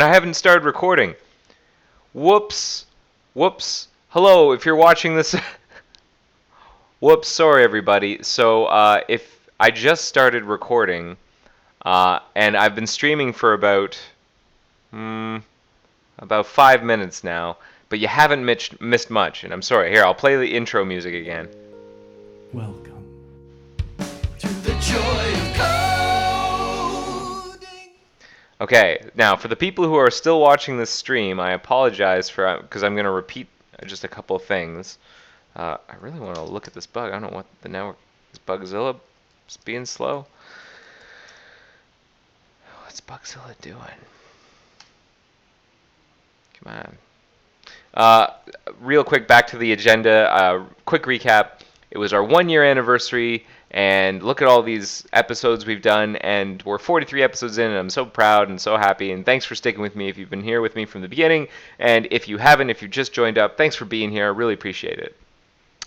I haven't started recording. Whoops. Whoops. Hello, if you're watching this. Whoops, sorry everybody. So, if I just started recording, and I've been streaming for about 5 minutes now, but you haven't missed much, and I'm sorry. Here, I'll play the intro music again. Welcome to the joy of coding. Okay, now for the people who are still watching this stream, I apologize for because I'm going to repeat just a couple of things. I really want to look at this bug. I don't know what the network is. Bugzilla being slow. What's Bugzilla doing? Come on. Real quick, back to the agenda. Quick recap. It was our 1 year anniversary, and look at all these episodes we've done, and we're 43 episodes in, and I'm so proud and so happy, and thanks for sticking with me if you've been here with me from the beginning, and if you haven't, if you just joined up, thanks for being here. I really appreciate it.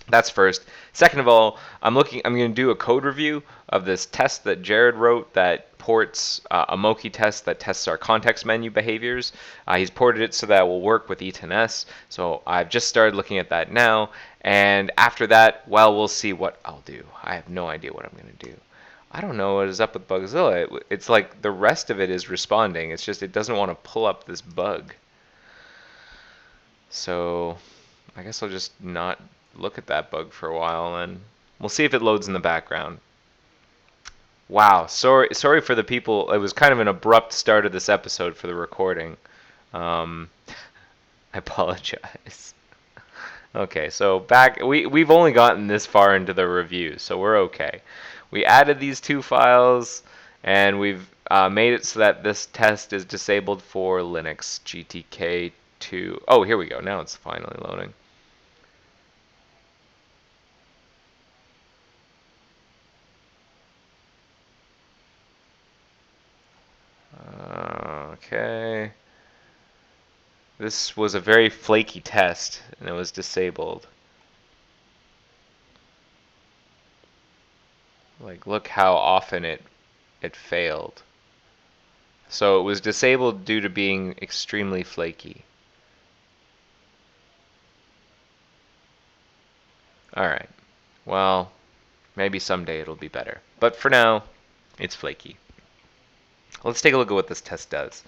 That's first. Second of all, I'm going to do a code review of this test that Jared wrote that ports a Moki test that tests our context menu behaviors. He's ported it so that it will work with E10S. So I've just started looking at that now. And after that, well, we'll see what I'll do. I have no idea what I'm going to do. I don't know what is up with Bugzilla. It's like the rest of it is responding. It's just it doesn't want to pull up this bug. So I guess I'll just not look at that bug for a while, and we'll see if it loads in the background. Wow, sorry for the people. It was kind of an abrupt start of this episode for the recording. I apologize. Okay, so we've only gotten this far into the review, so we're okay. We added these two files, and we've made it so that this test is disabled for Linux GTK2. Oh, here we go. Now it's finally loading. Okay. This was a very flaky test, and it was disabled. Like, look how often it failed. So it was disabled due to being extremely flaky. Alright. Well, maybe someday it'll be better. But for now, it's flaky. Let's take a look at what this test does.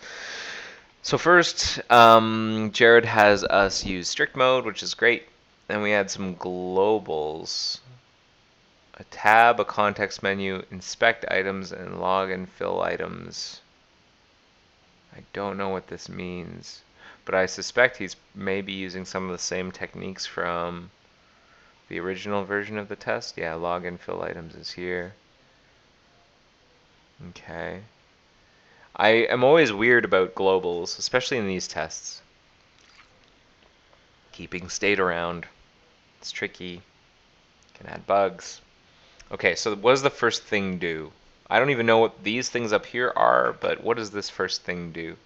So first, Jared has us use strict mode, which is great. Then we add some globals. A tab, a context menu, inspect items, and log and fill items. I don't know what this means, but I suspect he's maybe using some of the same techniques from the original version of the test. Yeah, log and fill items is here. Okay. I am always weird about globals, especially in these tests. Keeping state around. It's tricky. Can add bugs. Okay, so what does the first thing do? I don't even know what these things up here are, but what does this first thing do?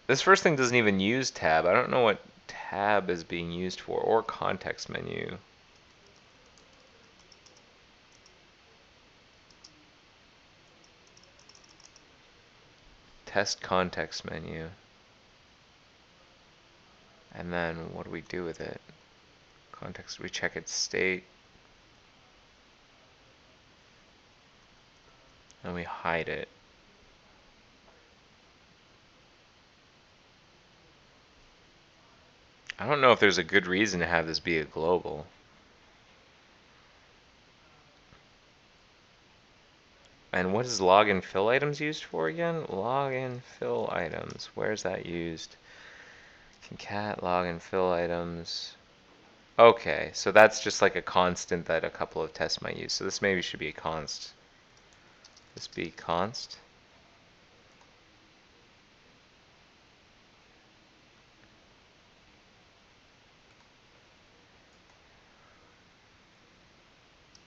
This first thing doesn't even use tab. I don't know what tab is being used for, or context menu. Test context menu. And then what do we do with it? Context, we check its state. And we hide it. I don't know if there's a good reason to have this be a global. And what is log and fill items used for again? Log and fill items. Where's that used? Concat log and fill items. Okay, so that's just like a constant that a couple of tests might use. So this maybe should be a const. This be const.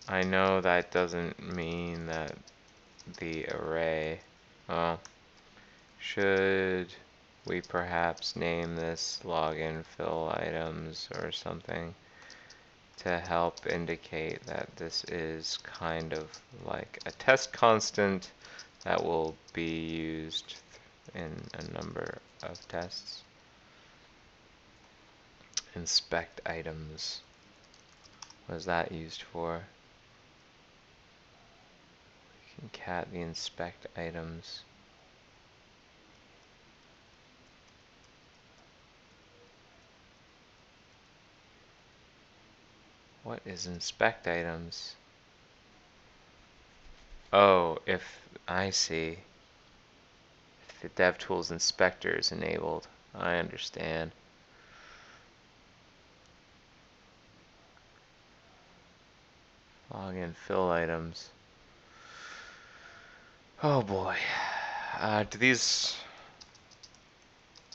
I know that doesn't mean that the array. Well, should we perhaps name this login fill items or something to help indicate that this is kind of like a test constant that will be used in a number of tests. Inspect items. What is that used for? Cat the inspect items. What is inspect items? Oh, if I see. If the DevTools inspector is enabled. I understand. Login fill items. Oh boy. Do these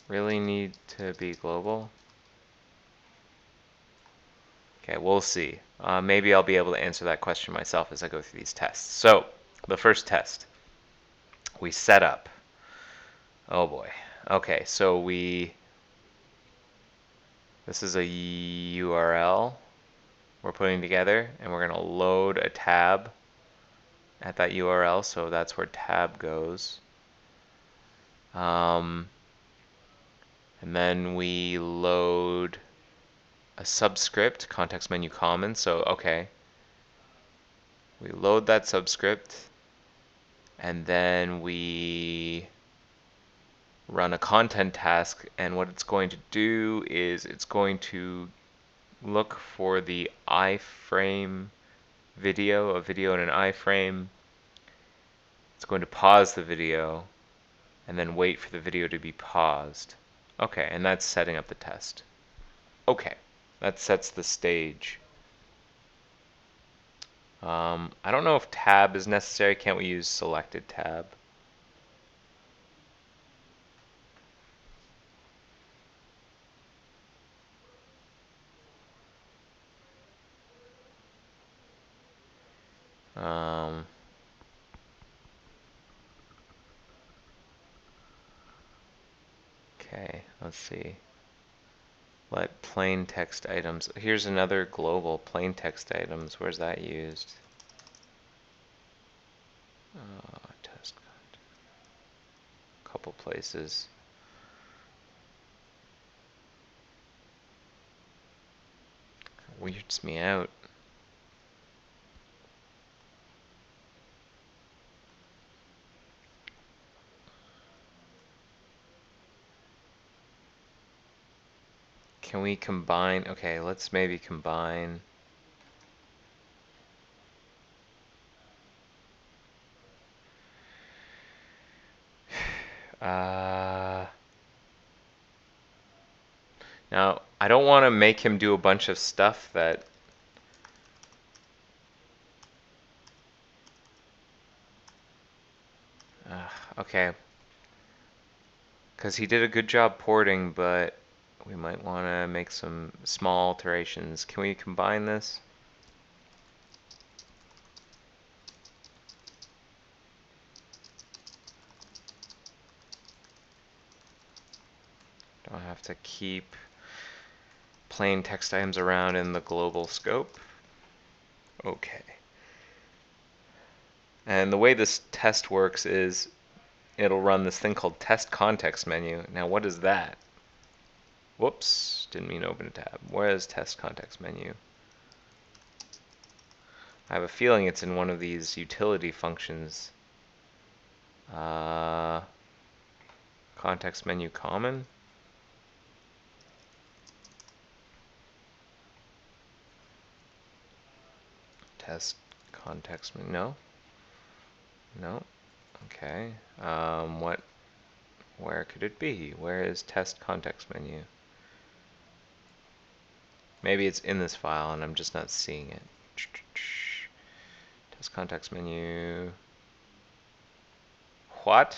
really need to be global? Okay, we'll see. Maybe I'll be able to answer that question myself as I go through these tests. So, the first test. We set up. Oh boy. Okay, so this is a URL we're putting together, and we're going to load a tab at that URL, so that's where tab goes. And then we load a subscript, context menu common. So, okay, we load that subscript, and then we run a content task, and what it's going to do is it's going to look for the iframe video, a video in an iframe. It's going to pause the video and then wait for the video to be paused. Okay, and that's setting up the test. Okay, that sets the stage. I don't know if tab is necessary. Can't we use selected tab? Okay, let's see. Let plain text items. Here's another global plain text items. Where's that used? Test content. Couple places. Weirds me out. Can we combine? Okay, let's maybe combine. Now, I don't want to make him do a bunch of stuff that okay. Because he did a good job porting, but we might want to make some small alterations. Can we combine this? Don't have to keep plain text items around in the global scope. Okay. And the way this test works is it'll run this thing called test context menu. Now, what is that? Whoops, didn't mean to open a tab. Where is test context menu? I have a feeling it's in one of these utility functions. Context menu common. Test context menu. No. No. Okay. Where could it be? Where is test context menu? Maybe it's in this file and I'm just not seeing it. Test context menu. What?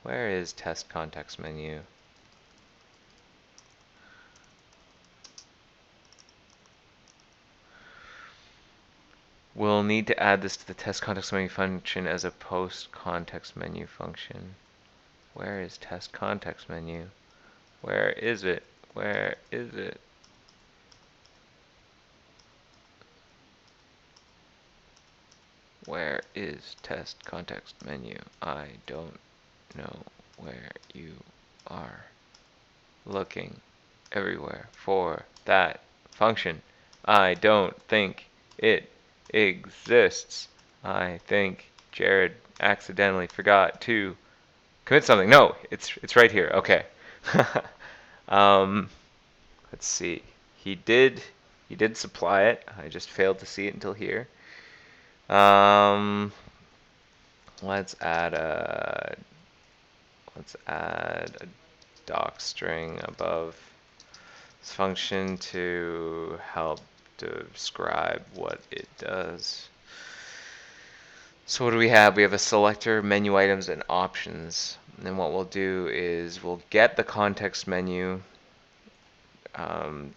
Where is test context menu? We'll need to add this to the test context menu function as a post context menu function. Where is test context menu? Where is it? Where is it? Where is test context menu? I don't know. where you are looking everywhere for that function. I don't think it exists. I think Jared accidentally forgot to commit something. No, it's right here. Okay. um, let's see. He did supply it. I just failed to see it until here. Um, let's add a doc string above this function to help describe what it does. So what do we have? We have a selector, menu items, and options. And what we'll do is we'll get the context menu.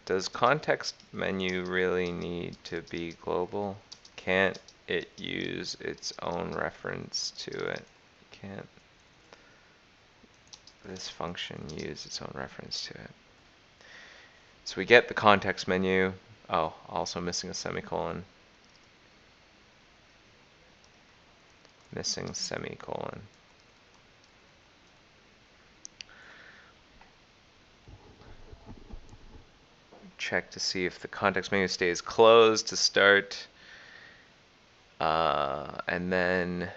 Does context menu really need to be global? Can't it use its own reference to it? Can't this function use its own reference to it? So we get the context menu. Oh, also missing a semicolon. Missing semicolon. Check to see if the context menu stays closed to start. And then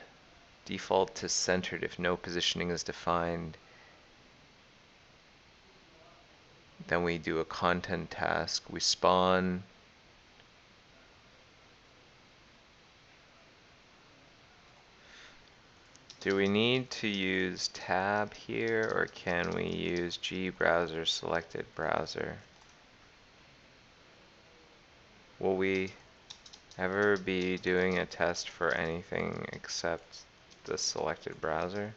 default to centered if no positioning is defined. Then we do a content task. We spawn. Do we need to use tab here, or can we use G browser selected browser? Will we ever be doing a test for anything except the selected browser?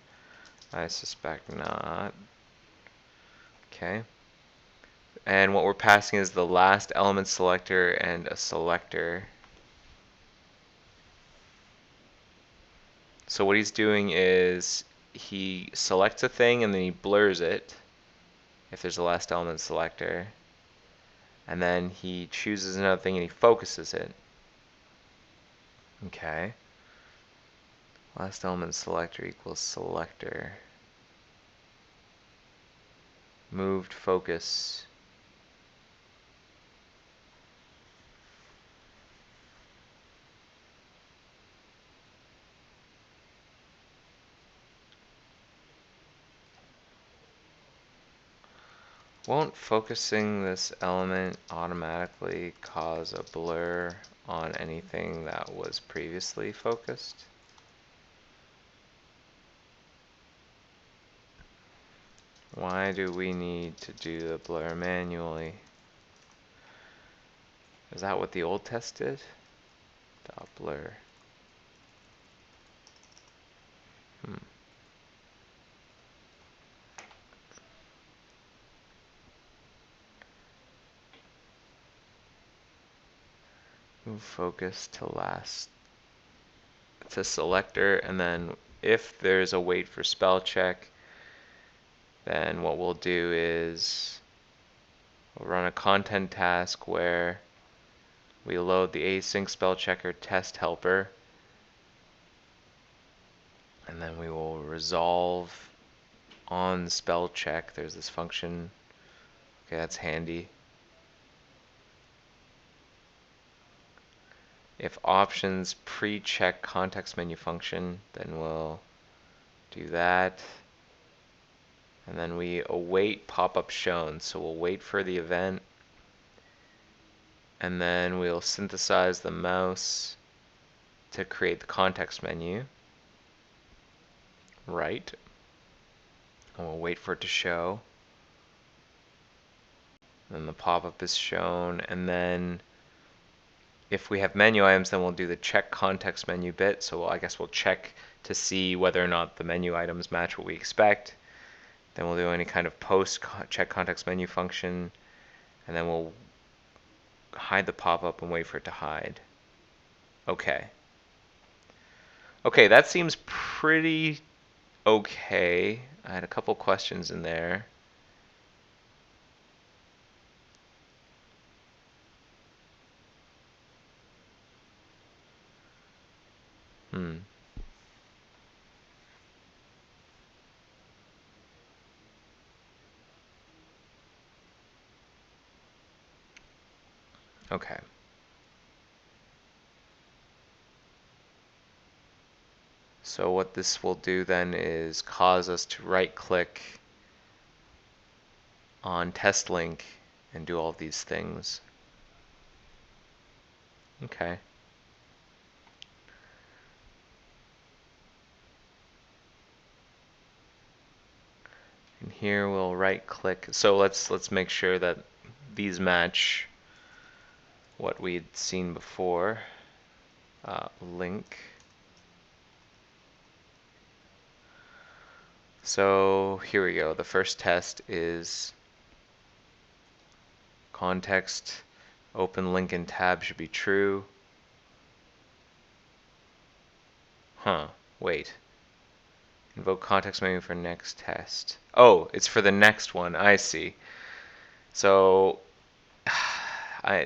I suspect not. Okay. And what we're passing is the last element selector and a selector. So what he's doing is he selects a thing and then he blurs it if there's a last element selector. And then he chooses another thing and he focuses it. Okay. Last element selector equals selector. Moved focus. Won't focusing this element automatically cause a blur on anything that was previously focused? Why do we need to do the blur manually? Is that what the old test did? Dot blur. Move focus to last. It's a selector, and then if there's a wait for spell check, then what we'll do is we'll run a content task where we load the async spell checker test helper, and then we will resolve on spell check. There's this function. Okay, that's handy. If options pre-check context menu function, then we'll do that. And then we await pop-up shown. So we'll wait for the event. And then we'll synthesize the mouse to create the context menu. Right. And we'll wait for it to show. Then the pop-up is shown. And then if we have menu items, then we'll do the check context menu bit. So I guess we'll check to see whether or not the menu items match what we expect. Then we'll do any kind of post check context menu function. And then we'll hide the pop-up and wait for it to hide. Okay. Okay, that seems pretty okay. I had a couple questions in there. Okay. So what this will do then is cause us to right click on test link and do all these things. Okay. And here we'll right click. So let's make sure that these match what we'd seen before. Link. So here we go. The first test is context open link and tab should be true. Huh, wait. Invoke context menu for next test. Oh, it's for the next one. I see. So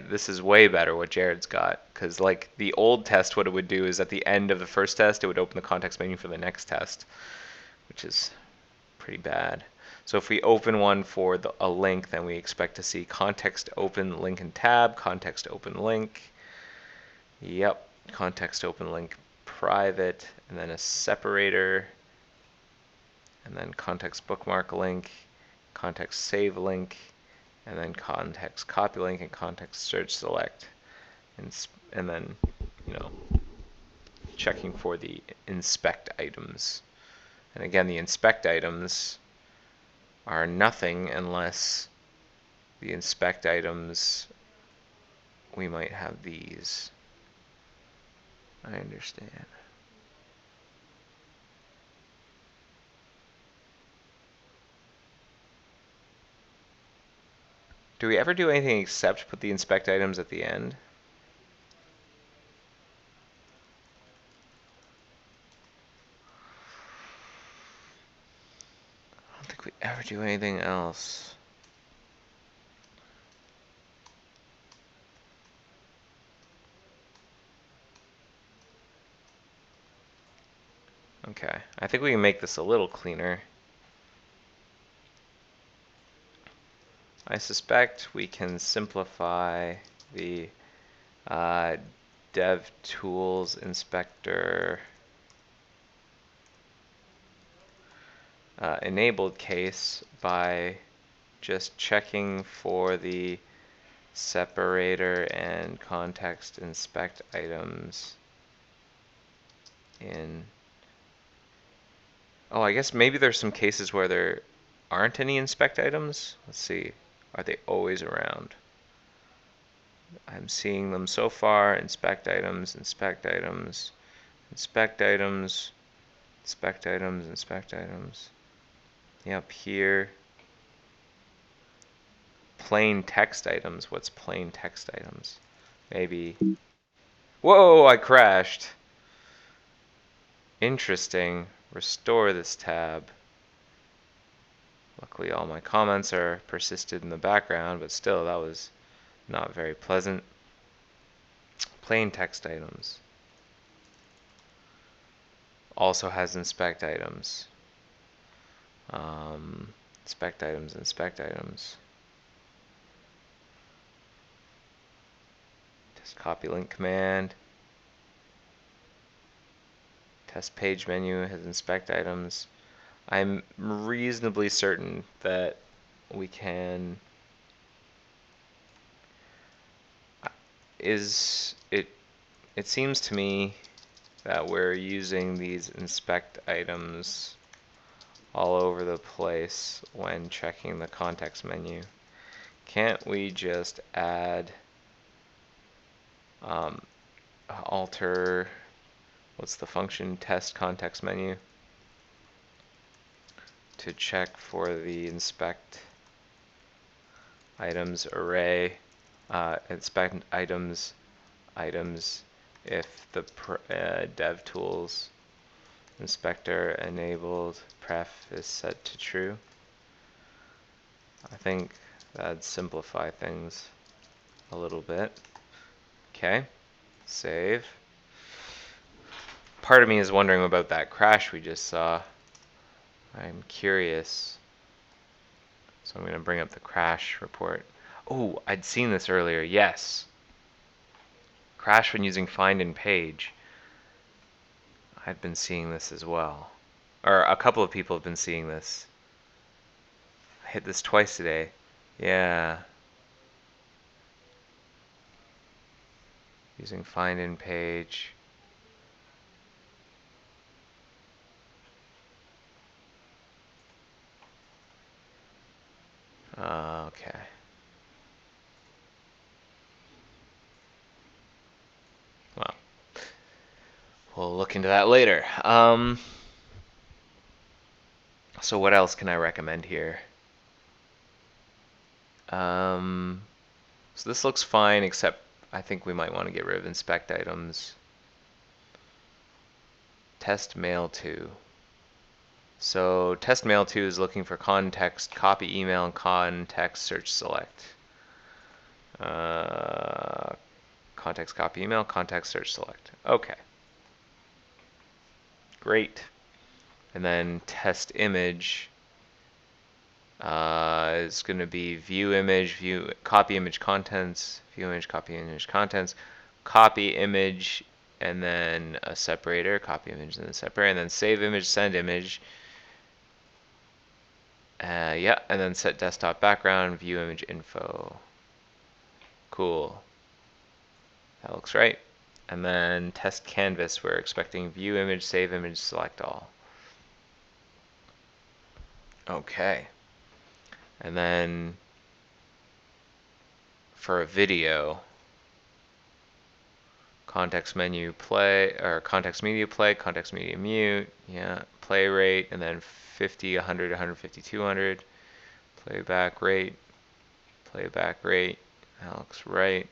this is way better what Jared's got, because like the old test, what it would do is at the end of the first test, it would open the context menu for the next test, which is pretty bad. So if we open one for a link, then we expect to see context open link and tab, context open link. Yep, context open link private, and then a separator, and then context bookmark link, context save link, and then context copy link and context search select, and then, you know, checking for the inspect items. And again, the inspect items are nothing unless the inspect items, we might have these. I understand. Do we ever do anything except put the inspect items at the end? I don't think we ever do anything else. Okay, I think we can make this a little cleaner. I suspect we can simplify the dev tools inspector enabled case by just checking for the separator and context inspect items in. Oh, I guess maybe there's some cases where there aren't any inspect items. Let's see. Are they always around? I'm seeing them so far. Inspect items, inspect items, inspect items, inspect items, inspect items. Yep, here. Plain text items. What's plain text items? Maybe. Whoa, I crashed. Interesting. Restore this tab. Luckily all my comments are persisted in the background, but still that was not very pleasant. Plain text items. Also has inspect items. Inspect items, inspect items. Test copy link command. Test page menu has inspect items. I'm reasonably certain that we can. It seems to me that we're using these inspect items all over the place when checking the context menu. Can't we just add alter, what's the function, test context menu to check for the inspect items array, inspect items if the dev tools inspector enabled pref is set to true. I think that'd simplify things a little bit. Okay, save. Part of me is wondering about that crash we just saw. I'm curious. So I'm going to bring up the crash report. Oh, I'd seen this earlier. Yes. Crash when using find in page. I've been seeing this as well. Or a couple of people have been seeing this. I hit this twice today. Yeah. Using find in page. Okay. Well, we'll look into that later. So what else can I recommend here? So this looks fine, except I think we might want to get rid of inspect items. Test mail to. So test mail to is looking for context, copy email, and context search select. Context, copy email, context search select. Okay. Great. And then test image is going to be view image, view copy image contents, view image, copy image contents, copy image, and then a separator, copy image and then separator, and then save image, send image. Yeah, and then set desktop background, view image info. Cool. That looks right. And then test canvas, we're expecting view image, save image, select all. Okay. And then for a video, context menu play, or context media play, context media mute, yeah, play rate, and then 50, 100, 150, 200, playback rate, that looks right.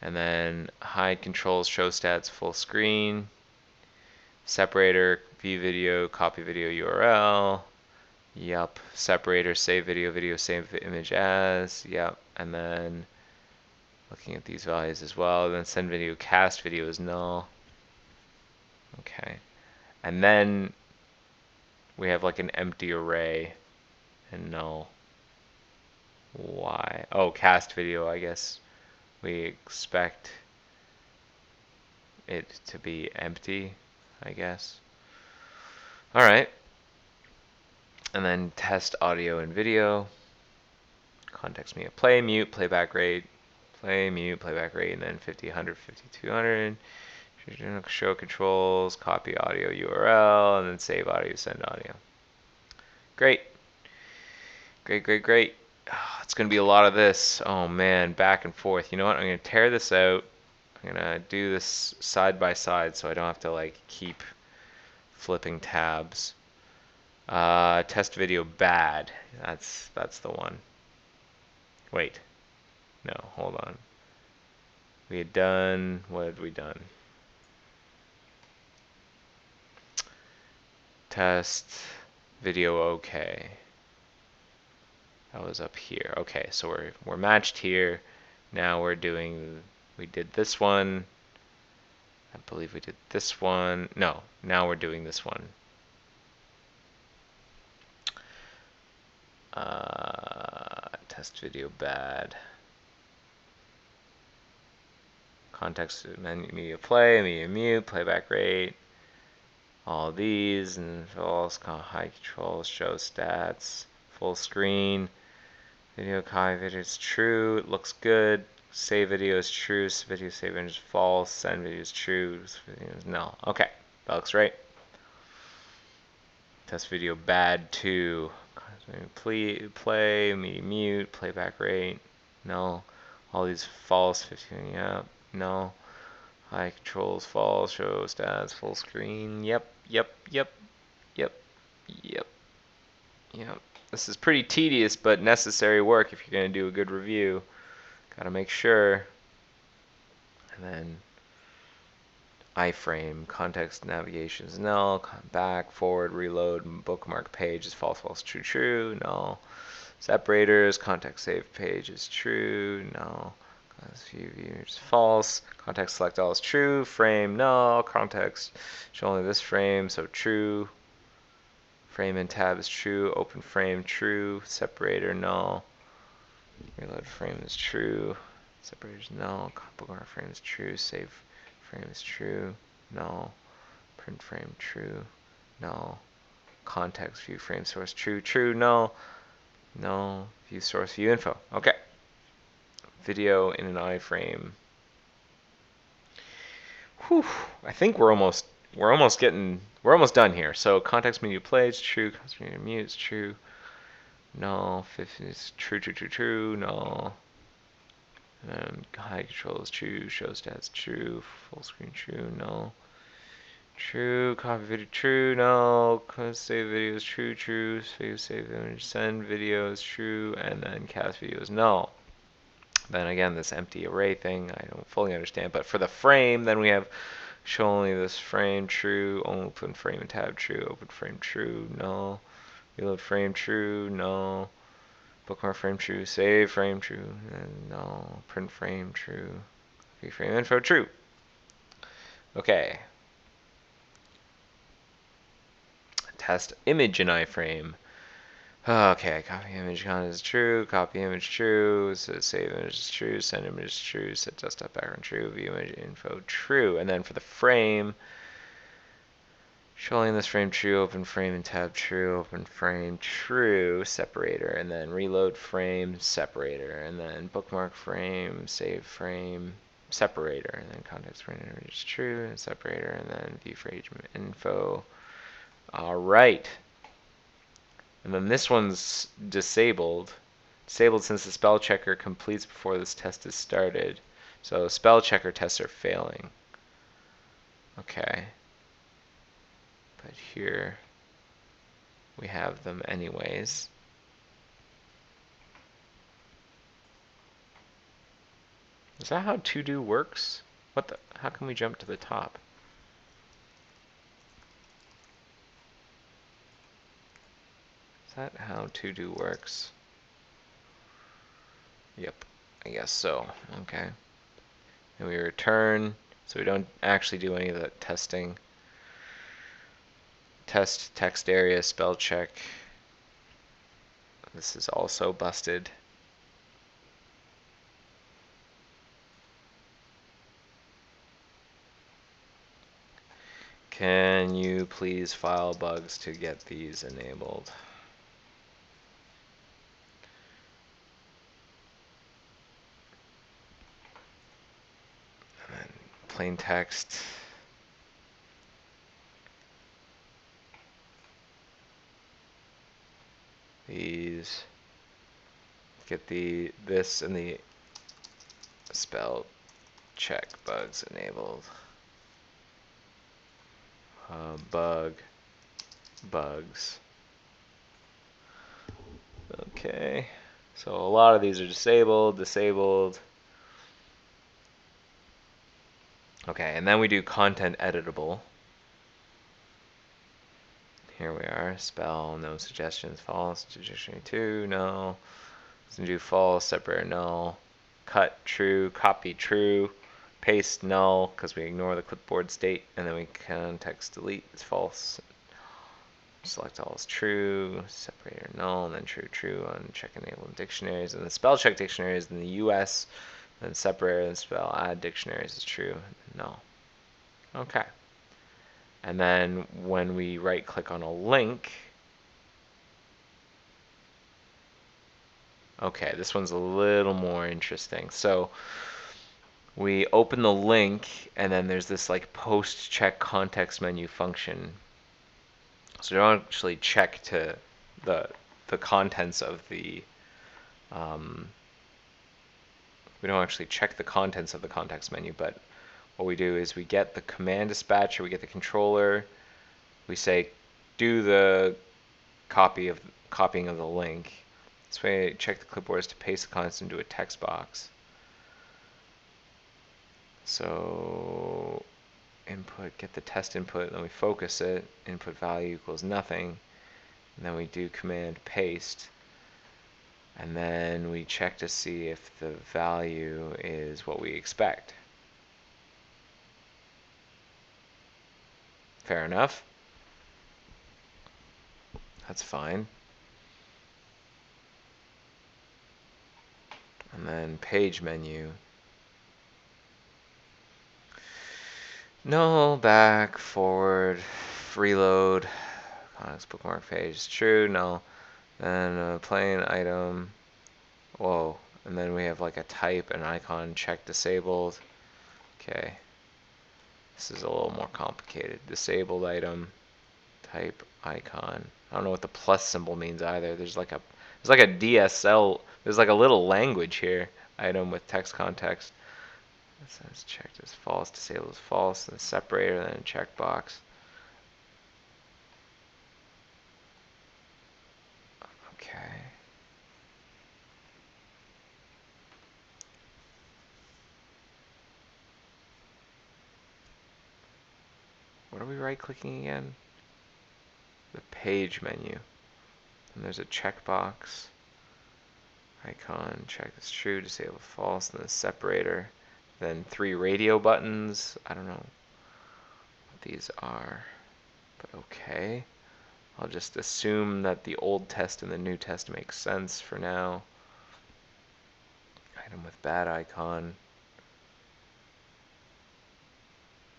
And then hide controls, show stats, full screen, separator, view video, copy video URL, yep, separator, save video, video, save image as, yep, and then looking at these values as well, then send video, cast video is null. Okay. And then we have like an empty array and null. Why? Oh, cast video, I guess we expect it to be empty, I guess. All right. And then test audio and video. Context media play, mute, playback rate, play, mute, playback rate, and then 50, 100, 50, 200. Show controls, copy audio URL, and then save audio, send audio. Great. Great. Oh, it's going to be a lot of this. Oh man, back and forth. You know what? I'm going to tear this out. I'm going to do this side by side so I don't have to like keep flipping tabs. Test video bad. That's the one. Wait. No, hold on. We had done, what had we done? Test video okay. That was up here. Okay, so we're matched here. Now we did this one. I believe we did this one. No, now we're doing this one. Test video bad. Context menu, media play, media mute, playback rate. All these and false, high controls, show stats, full screen. Video copy video is true. It looks good. Save video is true. Video save image is false. Send video is true. Video is null. Okay, that looks right. Test video bad too. Play, media mute, playback rate, null. All these false. 15, yeah, null. High controls false. Show stats full screen. Yep. This is pretty tedious but necessary work if you're going to do a good review. Gotta make sure. And then iframe, context navigation is null, back, forward, reload, bookmark page is false, true, null. Separators, context save page is true, null. View is false. Context select all is true. Frame null. Context show only this frame, so true. Frame and tab is true. Open frame true. Separator null. Reload frame is true. Separator is null. Bookmark frame is true. Save frame is true. Null. Print frame true. Null. Context view frame source true. True. Null. Null. View source view info. Okay. Video in an iframe. Whew. I think we're almost done here. So context menu plays true. Context menu mutes true. Null. 50 is true. True. True. True. Null. And hide control is true. Show stats true. Full screen true. Null. True. Copy video true. Null. Save video is true. True. Save image. Send video is true. And then cast video is null. Then again, this empty array thing, I don't fully understand. But for the frame, then we have show only this frame true. Open frame and tab true. Open frame true. Null. Reload frame true. Null. Bookmark frame true. Save frame true. And null. Print frame true. Copy frame info true. Okay. Test image in iframe. Okay, copy image content is true, copy image true, so save image is true, send image is true, set desktop background true, view image info true. And then for the frame, showing this frame true, open frame and tab true, open frame true, separator, and then reload frame, separator, and then bookmark frame, save frame, separator, and then context frame image is true, and separator, and then view frame info. All right. And then this one's disabled. Disabled since the spell checker completes before this test is started. So spell checker tests are failing. Okay. But here we have them anyways. Is that how to do works? What the? How can we jump to the top? Is that how to do works? Yep, I guess so. Okay. And we return, so we don't actually do any of that testing. Test text area spell check. This is also busted. Can you please file bugs to get these enabled? And then plain text. These. Get this and the spell check bugs enabled. Bugs. Okay, so a lot of these are disabled. Okay, and then we do content editable. Here we are, spell, no suggestions, false, dictionary 2, no. Let's do false, separator, null, cut, true, copy, true, paste, null, because we ignore the clipboard state, and then we context delete, it's false. Select all is true, separator null, and then true on check enable dictionaries, and the spell check dictionaries in the US, then separator and spell add dictionaries is true, null. Okay. And then when we right click on a link, okay, this one's a little more interesting. So we open the link, and then there's this like post check context menu function. So we don't actually check to the contents of the we don't actually check the contents of the context menu, but what we do is we get the command dispatcher, we get the controller, we say do the copying of the link. This way, check the clipboards to paste the contents into a text box. So input, get the test input, then we focus it, input value equals nothing, and then we do command paste, and then we check to see if the value is what we expect. Fair enough. That's fine. And then page menu. Null, back, forward, reload, context bookmark page, true, null. Then plain item, whoa, and then we have like a type, an icon, check disabled. Okay, this is a little more complicated. Disabled item, type, icon. I don't know what the plus symbol means either. There's like a DSL, there's like a little language here. Item with text context. It says checked as false, disabled as false, and a separator, then a checkbox. Okay. What are we right clicking again? The page menu. And there's a checkbox. Icon, check is true, disable false, and then a separator. Then 3 radio buttons. I don't know what these are, but okay. I'll just assume that the old test and the new test makes sense for now. Item with bad icon.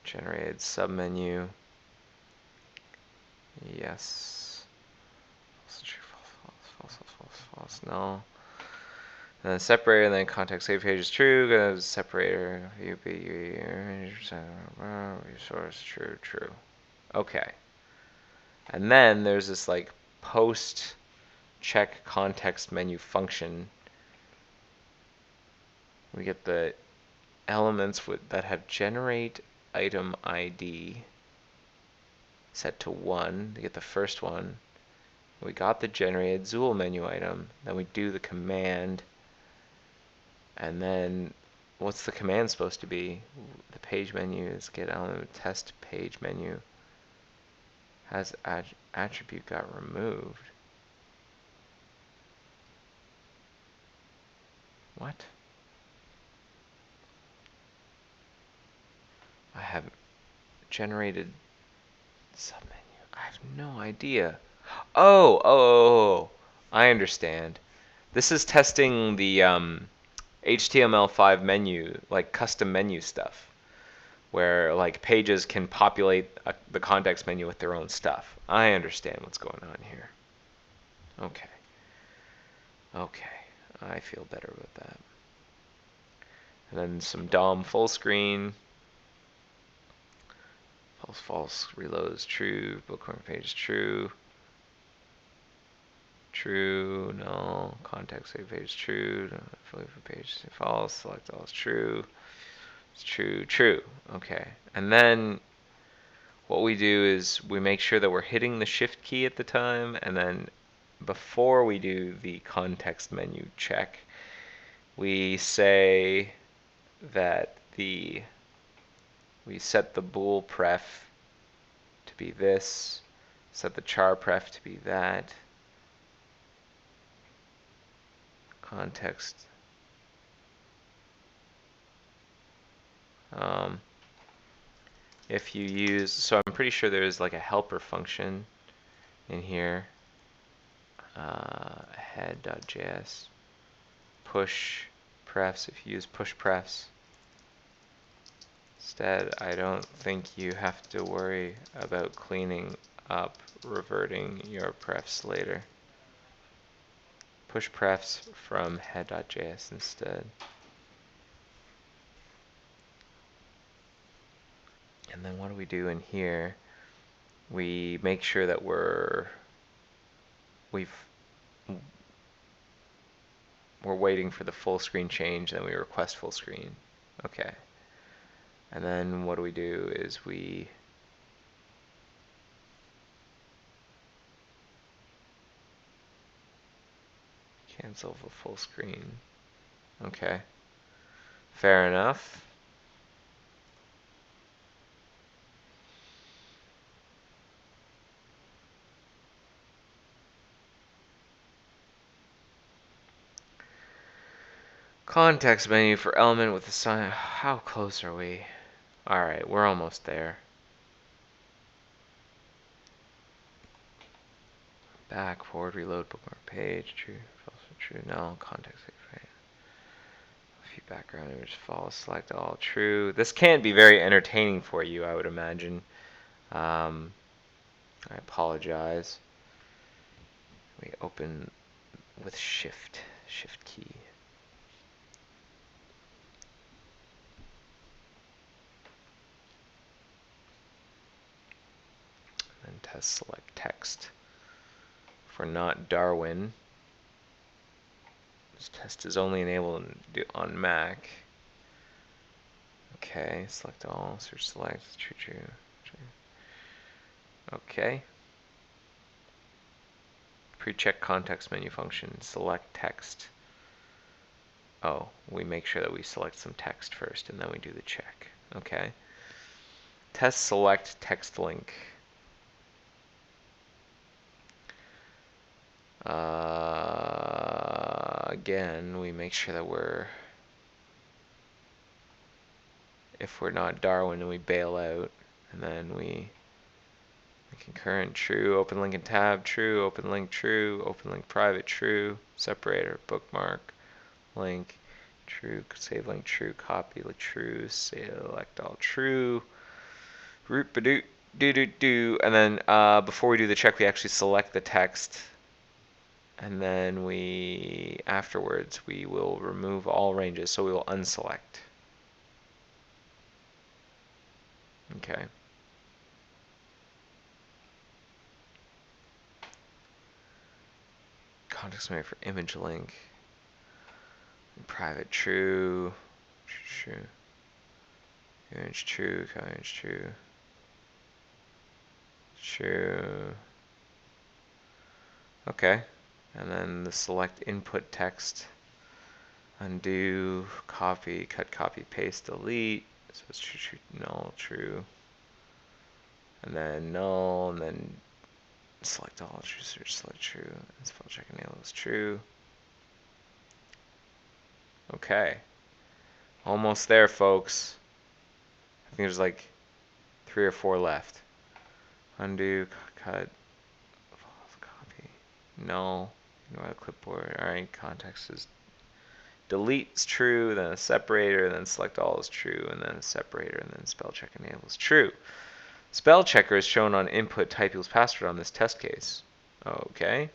Generated submenu. Yes. False, true, false, false, no. And then separator, and then context save page is true. Goes separator, source, true. Okay. And then there's this like post check context menu function. We get the elements that have generate item ID set to 1 to get the first one. We got the generated Zool menu item. Then we do the command. And then what's the command supposed to be? The page menu is get element test page menu. Has attribute got removed? What? I have generated submenu. I have no idea. Oh, I understand. This is testing the HTML5 menu, like custom menu stuff, where like pages can populate the context menu with their own stuff. I understand what's going on here. Okay. Okay. I feel better with that. And then some DOM full screen. False, reload is true, bookmark page is true. True, null, context save page is true, fully for page false, select all is true. It's true. Okay. And then what we do is we make sure that we're hitting the shift key at the time, and then before we do the context menu check, we say that we set the bool pref to be this, set the char pref to be that, context. If you use, so I'm pretty sure there's like a helper function in here, head.js, push prefs, if you use push prefs. Instead, I don't think you have to worry about cleaning up, reverting your prefs later. Push prefs from head.js instead. And then what do we do in here? We make sure that we're waiting for the full screen change, then we request full screen. Okay. And then what we do is we cancel the full screen. Okay. Fair enough. Context menu for element with the sign. How close are we? Alright, we're almost there. Back, forward, reload, bookmark page, true, false, true, no, context, right. View background image false. Select all true. This can't be very entertaining for you, I would imagine. I apologize. We open with shift key. And test select text. For not Darwin, this test is only enabled on Mac. Okay, select all, search select, true. Okay. Pre-check context menu function, select text. Oh, we make sure that we select some text first and then we do the check. Okay. Test select text link. Again, we make sure that if we're not Darwin, we bail out, and then we concurrent true, open link and tab true, open link true, open link private true, separator, bookmark, link true, save link true, copy true, select all true, root badoot do, and then before we do the check, we actually select the text. And then afterwards, we will remove all ranges, so we will unselect. Okay. Context menu for image link. Private true. Image true, image true. True. Okay. And then the select input text. Undo, copy, cut, copy, paste, delete. So it's true, null, true. And then null, and then select all, true, search, select true, and spell check enable is true. Okay. Almost there, folks. I think there's like 3 or 4 left. Undo, cut, copy, null, ignore the clipboard. Alright, context is delete is true, then a separator, then select all is true, and then a separator, and then spell check enable is true. Spell checker is shown on input type equals password on this test case. Okay. And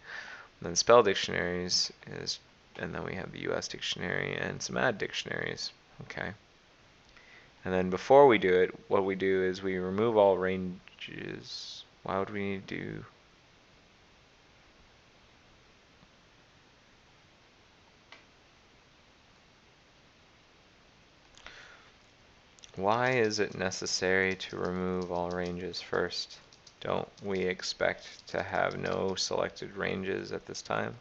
then spell dictionaries is, and then we have the US dictionary and some add dictionaries. Okay. And then before we do it, what we do is we remove all ranges. Why would we need to do? Why is it necessary to remove all ranges first? Don't we expect to have no selected ranges at this time?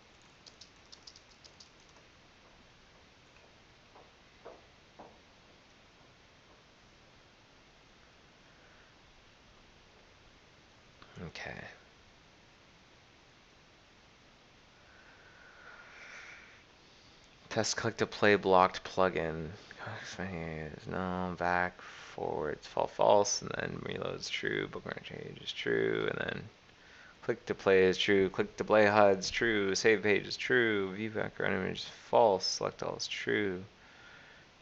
Okay. Test click to play blocked plugin. No, back, forward, false, and then reload is true, bookmark change is true, and then click to play is true, click to play HUD is true, save page is true, view background image is false, select all is true,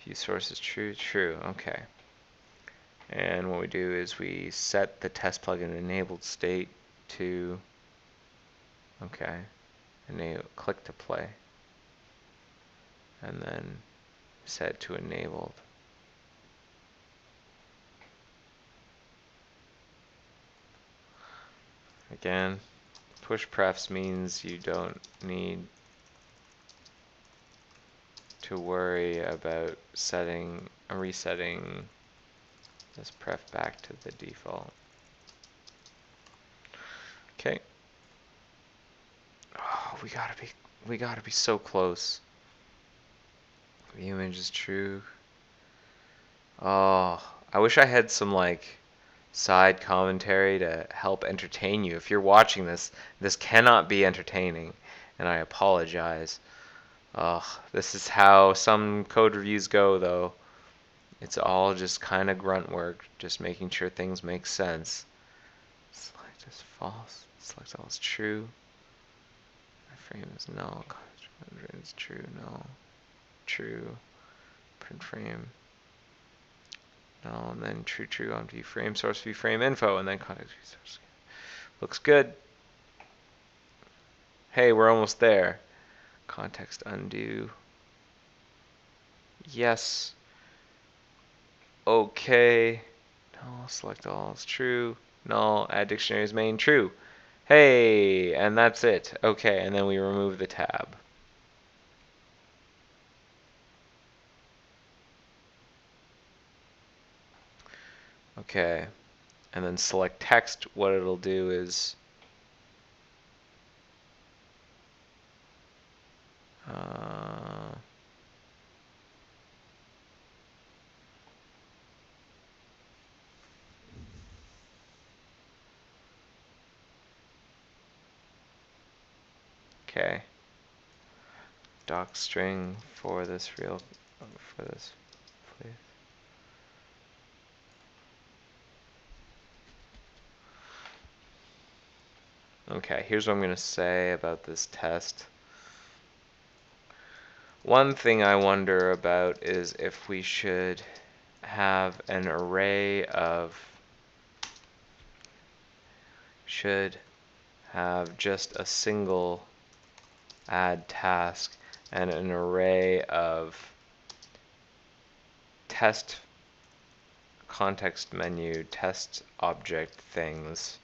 view source is true, true, okay. And what we do is we set the test plugin enabled state to, okay, click to play, and then set to enabled. Again, push prefs means you don't need to worry about resetting this pref back to the default. Okay. Oh, we gotta be so close. The image is true. Oh, I wish I had some like side commentary to help entertain you. If you're watching this, this cannot be entertaining, and I apologize. This is how some code reviews go, though. It's all just kind of grunt work, just making sure things make sense. Select is false. Select all is true. My frame is null. Constraint is true. Null. True. print frame. No, and then true on view frame, source view frame info, and then context view source. Looks good. Hey, we're almost there. Context undo. Yes. Okay. No, select all is true. Null, add dictionaries main, true. Hey, and that's it. Okay, and then we remove the tab. Okay, and then select text. What it'll do is okay. Doc string for this please. Okay, here's what I'm going to say about this test. One thing I wonder about is if we should have an array of, should have just a single add task and an array of test context menu test object things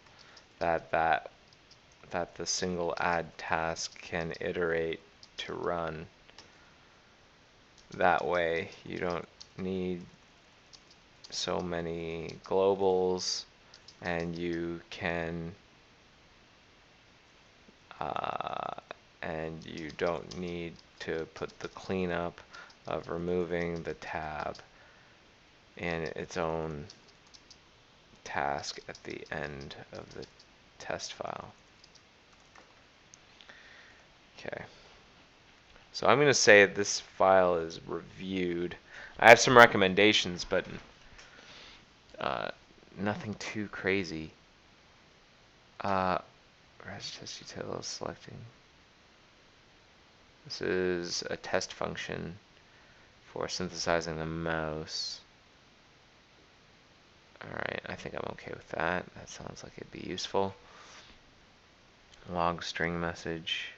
that the single add task can iterate to run. That way you don't need so many globals, and you can and you don't need to put the cleanup of removing the tab in its own task at the end of the test file. Okay. So I'm going to say this file is reviewed. I have some recommendations, but nothing too crazy. Rest test utils selecting. This is a test function for synthesizing the mouse. Alright, I think I'm okay with that. That sounds like it'd be useful. Log string message.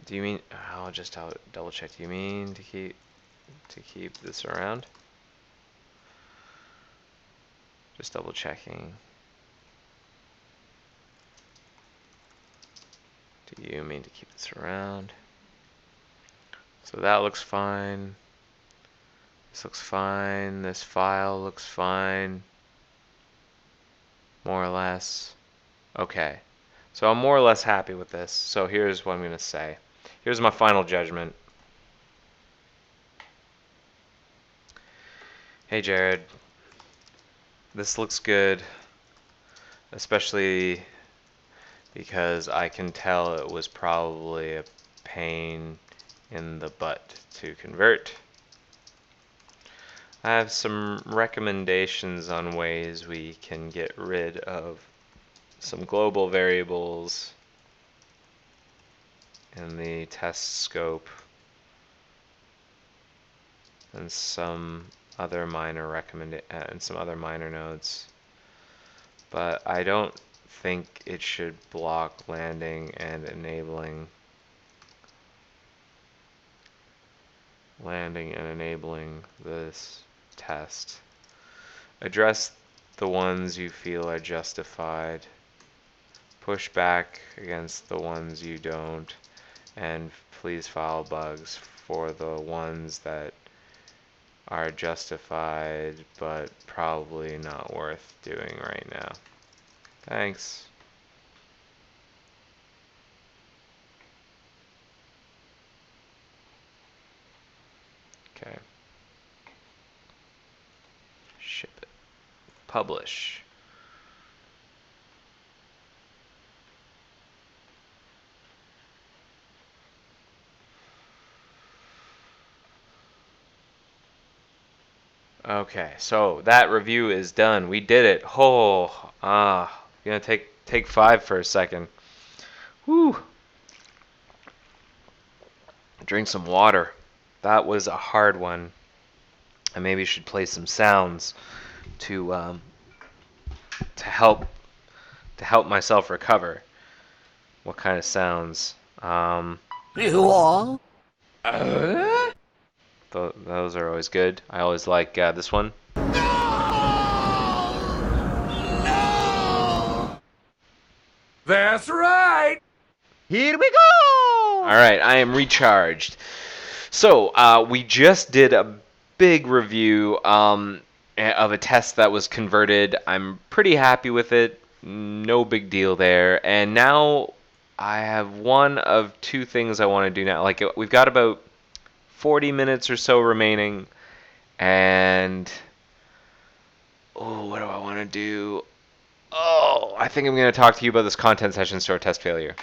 Do you mean, I'll just double check. Do you mean to keep this around? Just double checking. Do you mean to keep this around? So that looks fine. This looks fine. This file looks fine. More or less. Okay. So I'm more or less happy with this. So here's what I'm going to say. Here's my final judgment. Hey Jared, this looks good, especially because I can tell it was probably a pain in the butt to convert. I have some recommendations on ways we can get rid of some global variables in the test scope and some other minor notes, but I don't think it should block landing and enabling this test. Address the ones you feel are justified, push back against the ones you don't, and please file bugs for the ones that are justified but probably not worth doing right now. Thanks. Okay. Ship it. Publish. Okay, so that review is done. We did it. Gonna take 5 for a second. Whew. Drink some water. That was a hard one. I maybe should play some sounds to to help to help myself recover. What kind of sounds? Those are always good. I always like this one. That's right. Here we go! All right, I am recharged. So we just did a big review of a test that was converted. I'm pretty happy with it. No big deal there. And now I have one of two things I want to do now. Like we've got about 40 minutes or so remaining, and what do I want to do? I think I'm going to talk to you about this content session store test failure.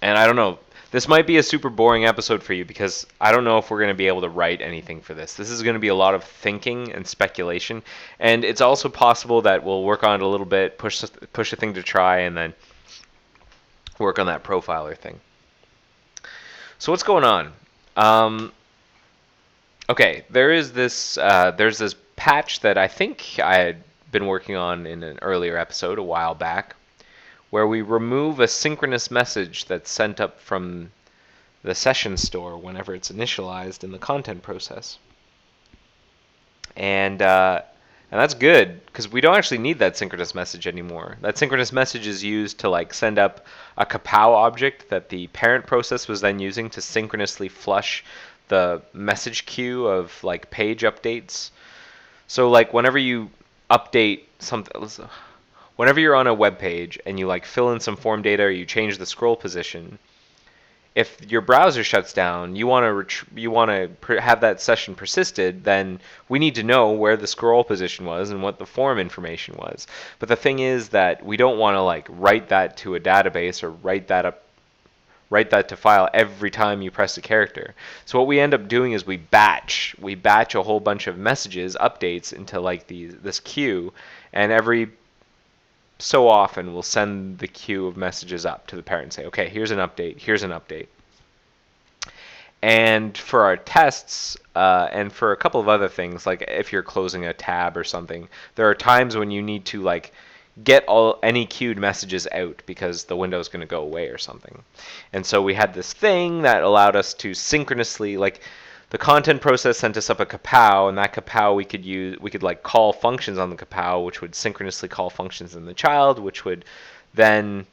And I don't know. This might be a super boring episode for you because I don't know if we're going to be able to write anything for this. This is going to be a lot of thinking and speculation. And it's also possible that we'll work on it a little bit, push a thing to try, and then work on that profiler thing. So what's going on? Okay, there's this patch that I think I had been working on in an earlier episode a while back, where we remove a synchronous message that's sent up from the session store whenever it's initialized in the content process. And that's good because we don't actually need that synchronous message anymore. That synchronous message is used to like send up a kapow object that the parent process was then using to synchronously flush the message queue of like page updates. So like whenever you update something, whenever you're on a web page and you like fill in some form data or you change the scroll position, if your browser shuts down, you want to have that session persisted, then we need to know where the scroll position was and what the form information was. But the thing is that we don't want to like write that to a database or write that to file every time you press a character. So what we end up doing is we batch a whole bunch of messages, updates into like this queue, and every so often we'll send the queue of messages up to the parent and say, okay, here's an update. And for our tests, and for a couple of other things, like if you're closing a tab or something, there are times when you need to like get any queued messages out because the window is going to go away or something. And so we had this thing that allowed us to synchronously, like the content process sent us up a kapow, and that kapow we could like call functions on the kapow, which would synchronously call functions in the child, which would then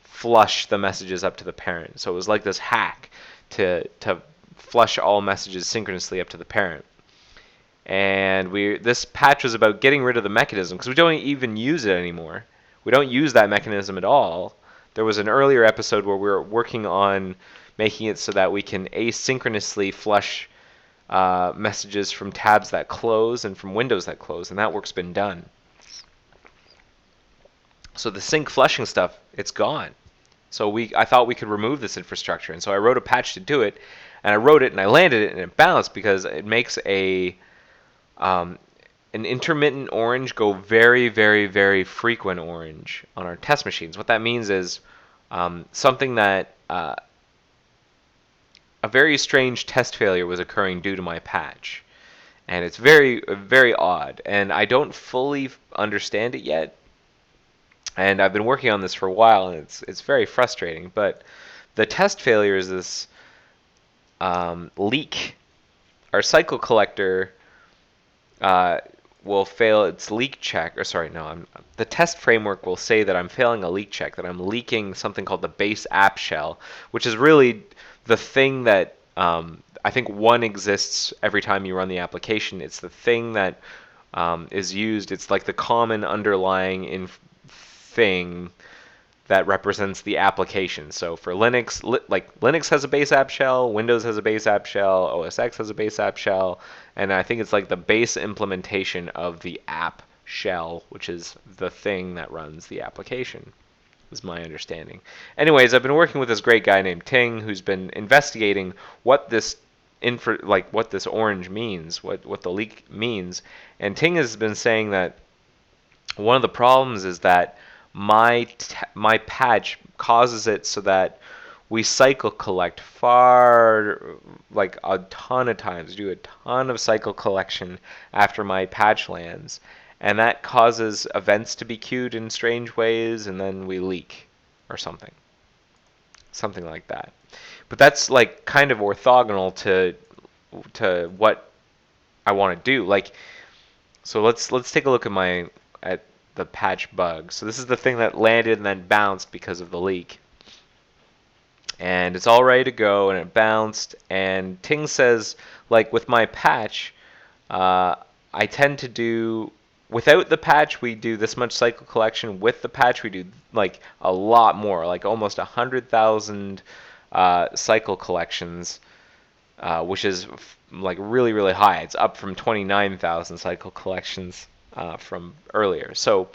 flush the messages up to the parent. So it was like this hack to flush all messages synchronously up to the parent. And this patch was about getting rid of the mechanism because we don't even use it anymore. We don't use that mechanism at all. There was an earlier episode where we were working on making it so that we can asynchronously flush messages from tabs that close and from windows that close, and that work's been done. So the sync flushing stuff, it's gone. So I thought we could remove this infrastructure, and so I wrote a patch to do it, and I wrote it and I landed it and it bounced because it makes an intermittent orange go very, very, very frequent orange on our test machines. What that means is something that a very strange test failure was occurring due to my patch. And it's very, very odd. And I don't fully understand it yet. And I've been working on this for a while, and it's very frustrating. But the test failure is this leak. Our cycle collector will fail its leak check. The test framework will say that I'm failing a leak check, that I'm leaking something called the base app shell, which is really the thing that I think one exists every time you run the application. It's the thing that is used. It's like the common underlying thing that represents the application. So for Linux, Linux has a base app shell, Windows has a base app shell, OS X has a base app shell, and I think it's like the base implementation of the app shell, which is the thing that runs the application, is my understanding. Anyways, I've been working with this great guy named Ting, who's been investigating what this like what this orange means, what the leak means. And Ting has been saying that one of the problems is that my patch causes it so that we cycle collect far, like a ton of times, do a ton of cycle collection after my patch lands, and that causes events to be queued in strange ways, and then we leak or something like that. But that's like kind of orthogonal to what I want to do. Like, so let's take a look at the patch bug. So this is the thing that landed and then bounced because of the leak. And it's all ready to go, and it bounced. And Ting says, like with my patch, I tend to do, without the patch, we do this much cycle collection. With the patch, we do like a lot more, like almost 100,000 cycle collections, which is like really, really high. It's up from 29,000 cycle collections from earlier. So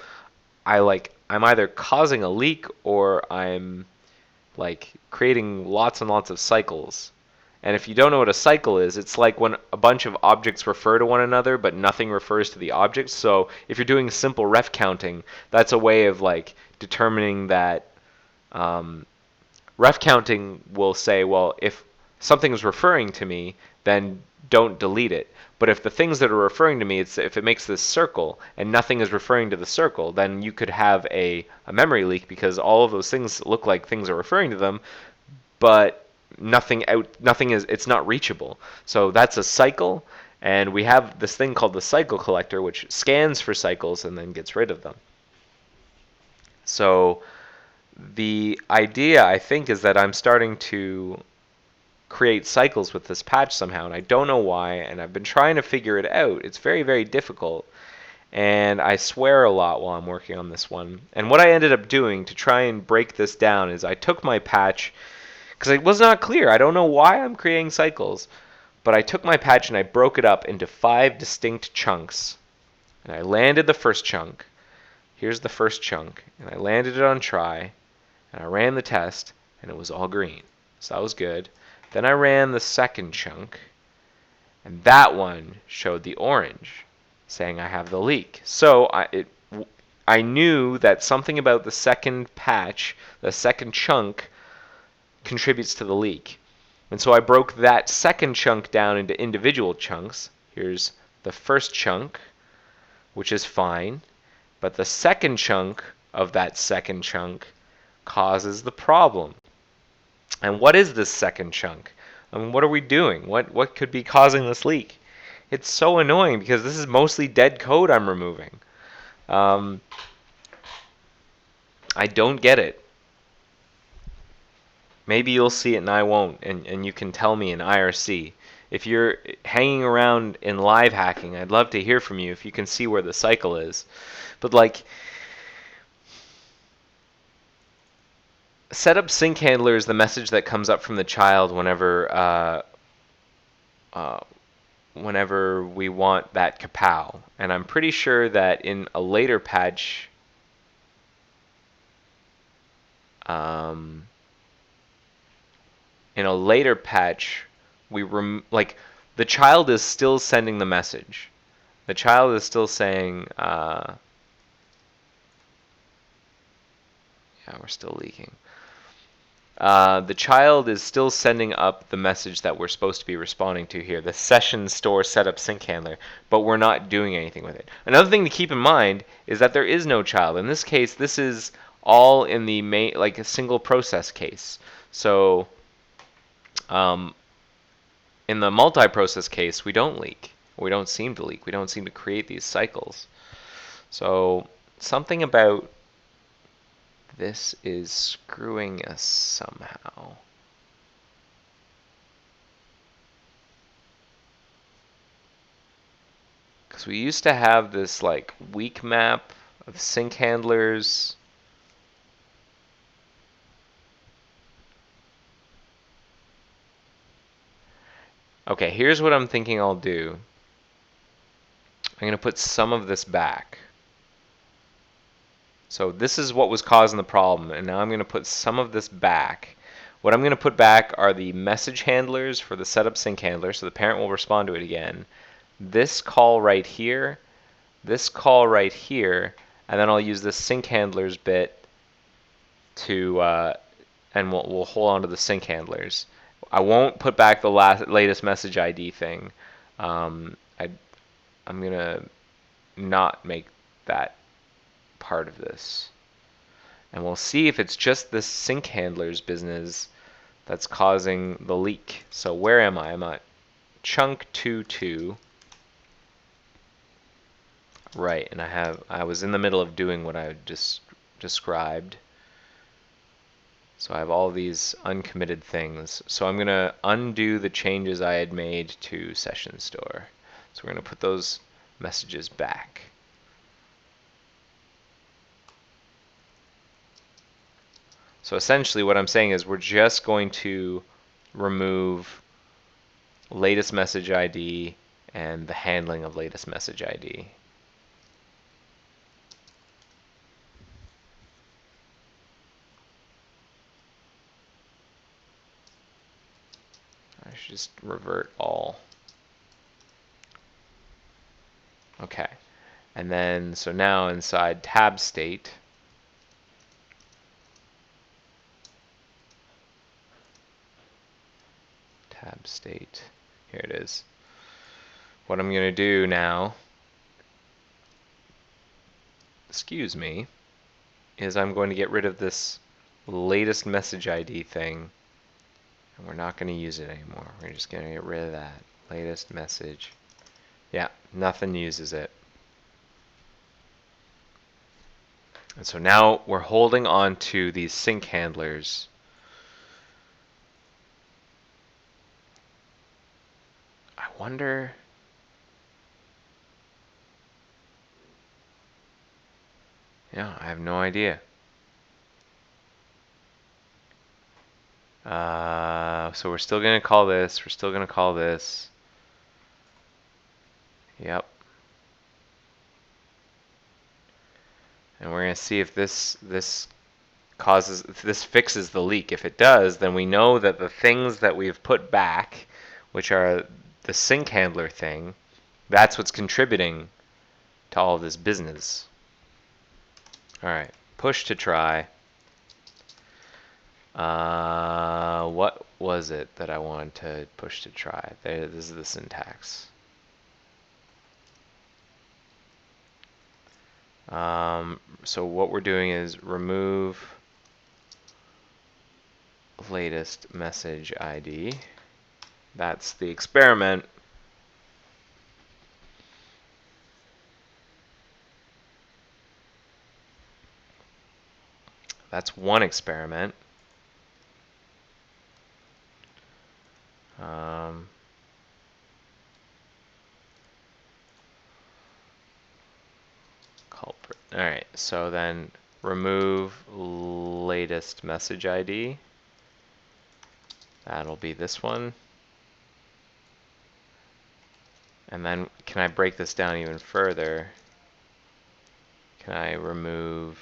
I'm either causing a leak or I'm like creating lots and lots of cycles. And if you don't know what a cycle is, it's like when a bunch of objects refer to one another, but nothing refers to the objects. So if you're doing simple ref counting, that's a way of like determining that. Ref counting will say, well, if something is referring to me, then don't delete it. But if the things that are referring to me, if it makes this circle and nothing is referring to the circle, then you could have a memory leak because all of those things look like things are referring to them, but it's not reachable. So that's a cycle, and we have this thing called the cycle collector, which scans for cycles and then gets rid of them. So the idea, I think, is that I'm starting to create cycles with this patch somehow, and I don't know why, and I've been trying to figure it out. It's very, very difficult, and I swear a lot while I'm working on this one. And what I ended up doing to try and break this down is I took my patch, because it was not clear. I don't know why I'm creating cycles, but I took my patch and I broke it up into 5 distinct chunks, and I landed the first chunk. Here's the first chunk, and I landed it on try, and I ran the test, and it was all green. So that was good. Then I ran the second chunk, and that one showed the orange, saying I have the leak. So I knew that something about the second patch, the second chunk, contributes to the leak. And so I broke that second chunk down into individual chunks. Here's the first chunk, which is fine, but the second chunk of that second chunk causes the problem. And what is this second chunk? I mean, what are we doing? What could be causing this leak? It's so annoying because this is mostly dead code I'm removing. I don't get it. Maybe you'll see it and I won't, and you can tell me in IRC. If you're hanging around in live hacking, I'd love to hear from you if you can see where the cycle is. But like, set up sync handler is the message that comes up from the child whenever we want that kapow. And I'm pretty sure that in a later patch, like the child is still sending the message. The child is still saying, yeah, we're still leaking. The child is still sending up the message that we're supposed to be responding to here, the session store setup sync handler, but we're not doing anything with it. Another thing to keep in mind is that there is no child. In this case, this is all in the main, like a single process case. So in the multi-process case, we don't leak. We don't seem to leak. We don't seem to create these cycles. So something about this is screwing us somehow. Because we used to have this like weak map of sync handlers. Okay, here's what I'm thinking I'll do. I'm going to put some of this back. So this is what was causing the problem, and now I'm going to put some of this back. What I'm going to put back are the message handlers for the setup sync handler, so the parent will respond to it again. This call right here, this call right here, and then I'll use this sync handlers bit to, and we'll hold on to the sync handlers. I won't put back the latest message ID thing. I'm gonna not make that part of this, and we'll see if it's just this sync handlers business that's causing the leak. So where am I? I'm at chunk 22. Right, and I was in the middle of doing what I just described. So I have all these uncommitted things. So I'm going to undo the changes I had made to session store. So we're going to put those messages back. So essentially what I'm saying is we're just going to remove latest message ID and the handling of latest message ID. I should just revert all. Okay. And then, so now inside tab state, here it is. What I'm going to do now, excuse me, is I'm going to get rid of this latest message ID thing, and we're not going to use it anymore. We're just going to get rid of that latest message. Yeah, nothing uses it. And so now we're holding on to these sync handlers. I wonder, yeah, I have no idea. So we're still going to call this. We're still going to call this. Yep. And we're going to see if this fixes the leak. If it does, then we know that the things that we've put back, which are the sync handler thing, that's what's contributing to all of this business. All right, push to try. What was it that I wanted to push to try? This is the syntax. So what we're doing is remove latest message ID. That's the experiment. That's one experiment. Culprit. All right, so then remove latest message ID. That'll be this one. And then can I break this down even further? Can I remove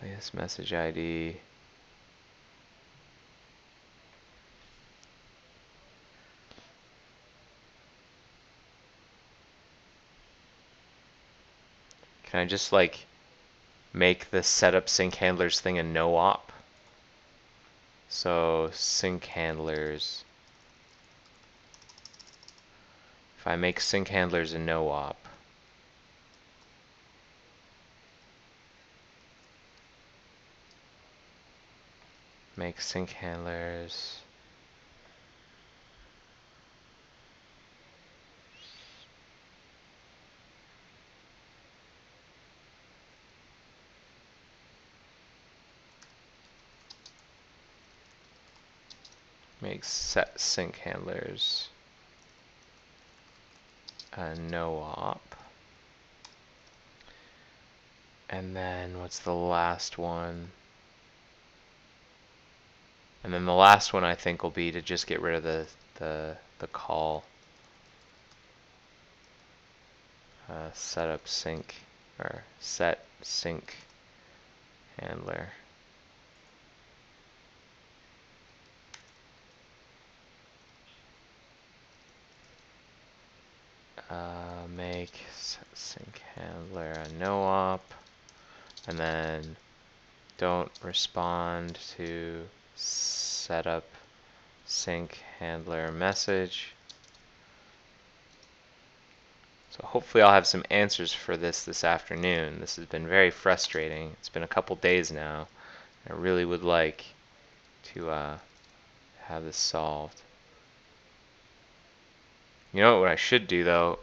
latest message ID? Can I just like make the setup sync handlers thing a no op? So sync handlers. If I make sync handlers a no op, make sync handlers make set sync handlers a no op. And then what's the last one? And then the last one I think will be to just get rid of the call setup sync or set sync handler. make sync handler a no op, and then don't respond to setup sync handler message. So hopefully I'll have some answers for this afternoon. This has been very frustrating. It's been a couple days now. I really would like to have this solved. You know what I should do though?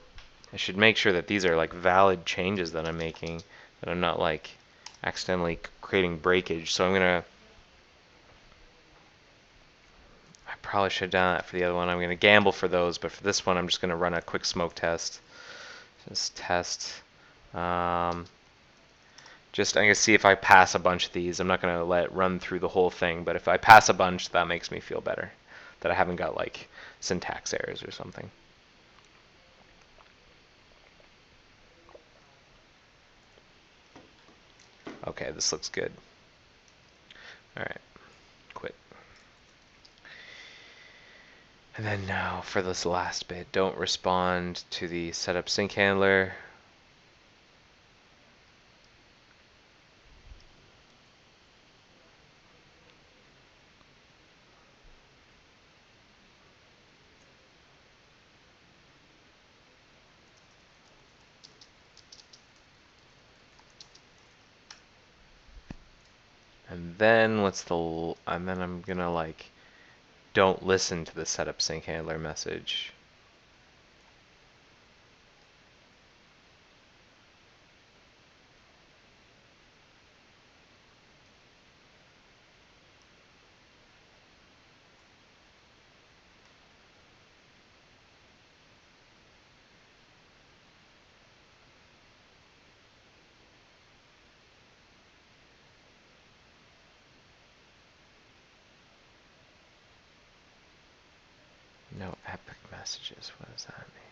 I should make sure that these are like valid changes that I'm making, that I'm not like accidentally creating breakage. So I probably should have done that for the other one. I'm gonna gamble for those, but for this one I'm just gonna run a quick smoke test. Just test. Just I'm gonna see if I pass a bunch of these. I'm not gonna let it run through the whole thing, but if I pass a bunch, that makes me feel better. That I haven't got like syntax errors or something. Okay, this looks good. Alright, quit. And then now for this last bit, don't respond to the setup sync handler. And then I'm gonna like don't listen to the setup sync handler message. No epic messages. What does that mean?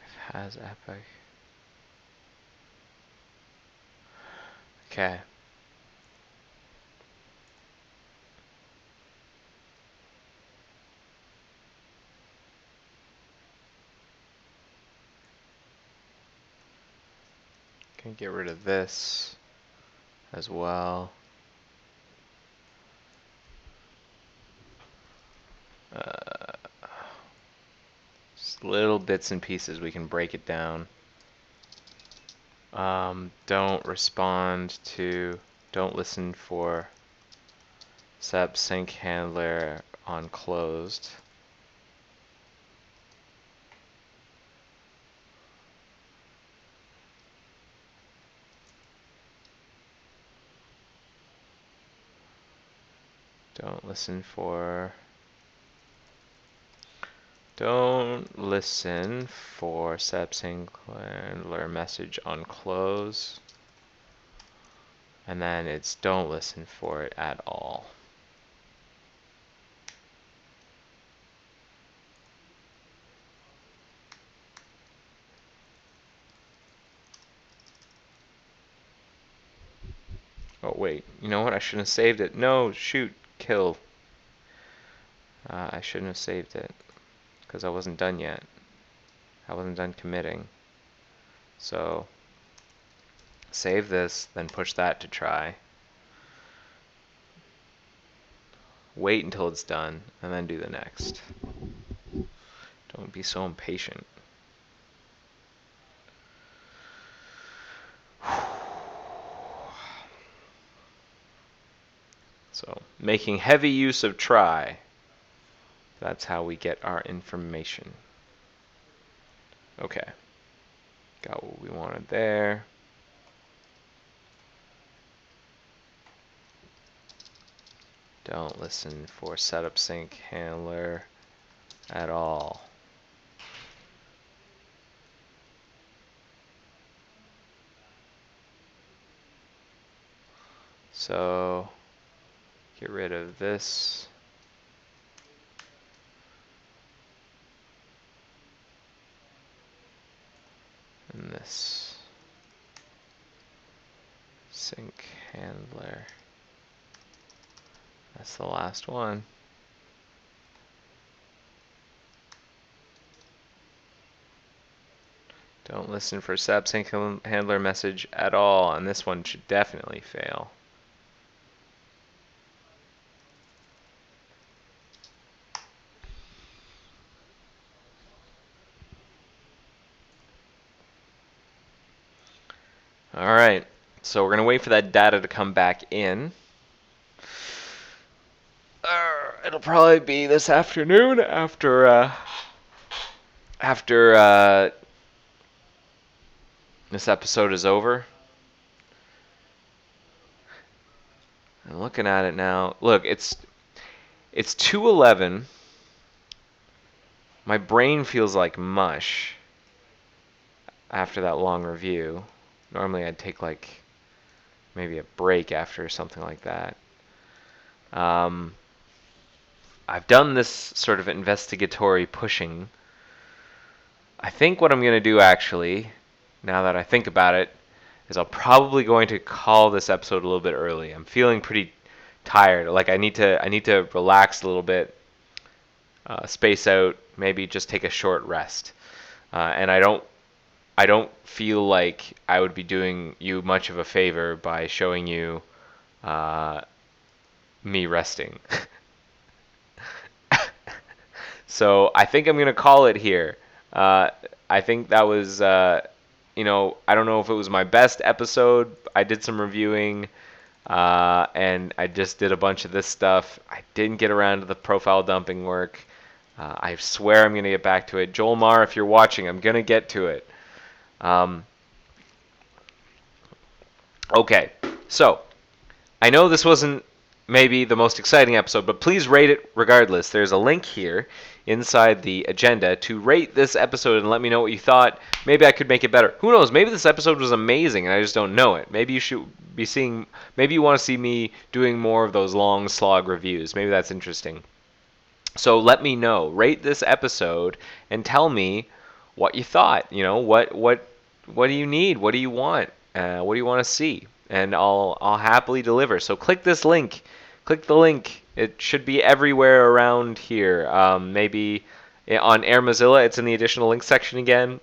It has epic. Okay. Can get rid of this as well. Just little bits and pieces we can break it down. Don't listen for setup sync handler on closed. Don't listen for setup sync handler message on close. And then it's don't listen for it at all. Oh wait, you know what? I shouldn't have saved it. No, shoot, kill. I shouldn't have saved it because I wasn't done yet. I wasn't done committing. So save this, then push that to try. Wait until it's done, and then do the next. Don't be so impatient. So, making heavy use of try. That's how we get our information. Okay. Got what we wanted there. Don't listen for setup sync handler at all. So, get rid of this. And this. Sync handler. That's the last one. Don't listen for sub sync handler message at all, and this one should definitely fail. Alright, so we're going to wait for that data to come back in. It'll probably be this afternoon after this episode is over. I'm looking at it now. Look, it's 2:11. My brain feels like mush after that long review. Normally I'd take like maybe a break after something like that. I've done this sort of investigatory pushing. I think what I'm going to do actually, now that I think about it, is I'll probably going to call this episode a little bit early. I'm feeling pretty tired. Like I need to relax a little bit, space out, maybe just take a short rest. And I don't feel like I would be doing you much of a favor by showing you me resting. So I think I'm going to call it here. I think that was, I don't know if it was my best episode. I did some reviewing, and I just did a bunch of this stuff. I didn't get around to the profile dumping work. I swear I'm going to get back to it. Joel Marr, if you're watching, I'm going to get to it. Okay, so I know this wasn't maybe the most exciting episode, but please rate it regardless. There's a link here inside the agenda to rate this episode and let me know what you thought. Maybe I could make it better. Who knows? Maybe this episode was amazing and I just don't know it. Maybe you should be seeing, maybe you want to see me doing more of those long slog reviews. Maybe that's interesting. So let me know. Rate this episode and tell me what you thought. You know, what do you need? What do you want? What do you want to see? And I'll happily deliver. So click this link. Click the link. It should be everywhere around here. Maybe on Air Mozilla, it's in the additional links section again.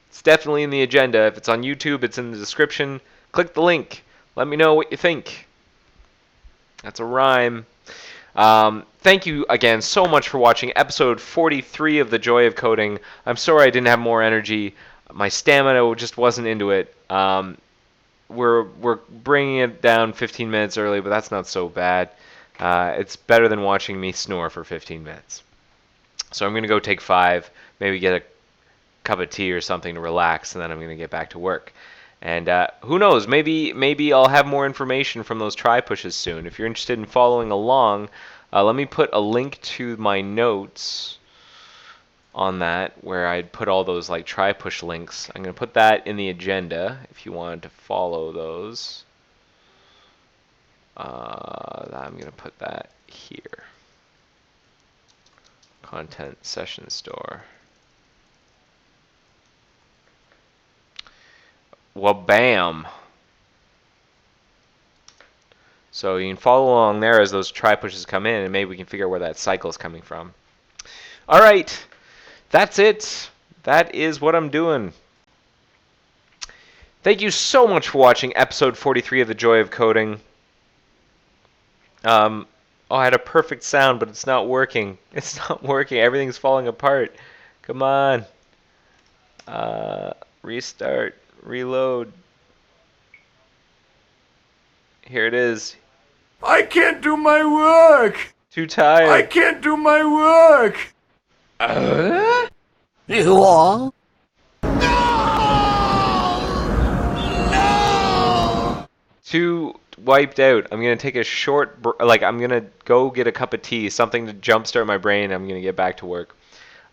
It's definitely in the agenda. If it's on YouTube, it's in the description. Click the link. Let me know what you think. That's a rhyme. Thank you again so much for watching episode 43 of The Joy of Coding. I'm sorry I didn't have more energy. My stamina just wasn't into it. We're bringing it down 15 minutes early, but that's not so bad. It's better than watching me snore for 15 minutes. So I'm going to go take 5, maybe get a cup of tea or something to relax, and then I'm going to get back to work. And who knows, maybe I'll have more information from those try pushes soon. If you're interested in following along, let me put a link to my notes on that where I'd put all those like try push links. I'm going to put that in the agenda if you wanted to follow those. I'm going to put that here. Content session store. Well, bam. So you can follow along there as those try pushes come in, and maybe we can figure out where that cycle is coming from. All right. That's it. That is what I'm doing. Thank you so much for watching episode 43 of The Joy of Coding. I had a perfect sound, but it's not working. It's not working. Everything's falling apart. Come on. Restart. Reload. Here it is. I can't do my work! Too tired. I can't do my work! You all? Too wiped out. I'm going to take a short, I'm going to go get a cup of tea, something to jumpstart my brain. I'm going to get back to work.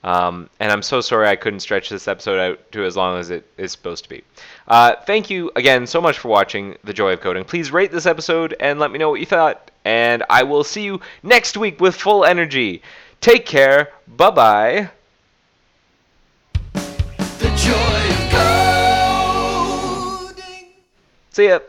And I'm so sorry I couldn't stretch this episode out to as long as it is supposed to be. Thank you again so much for watching The Joy of Coding. Please rate this episode and let me know what you thought. And I will see you next week with full energy. Take care. Bye-bye. The joy of coding. See ya.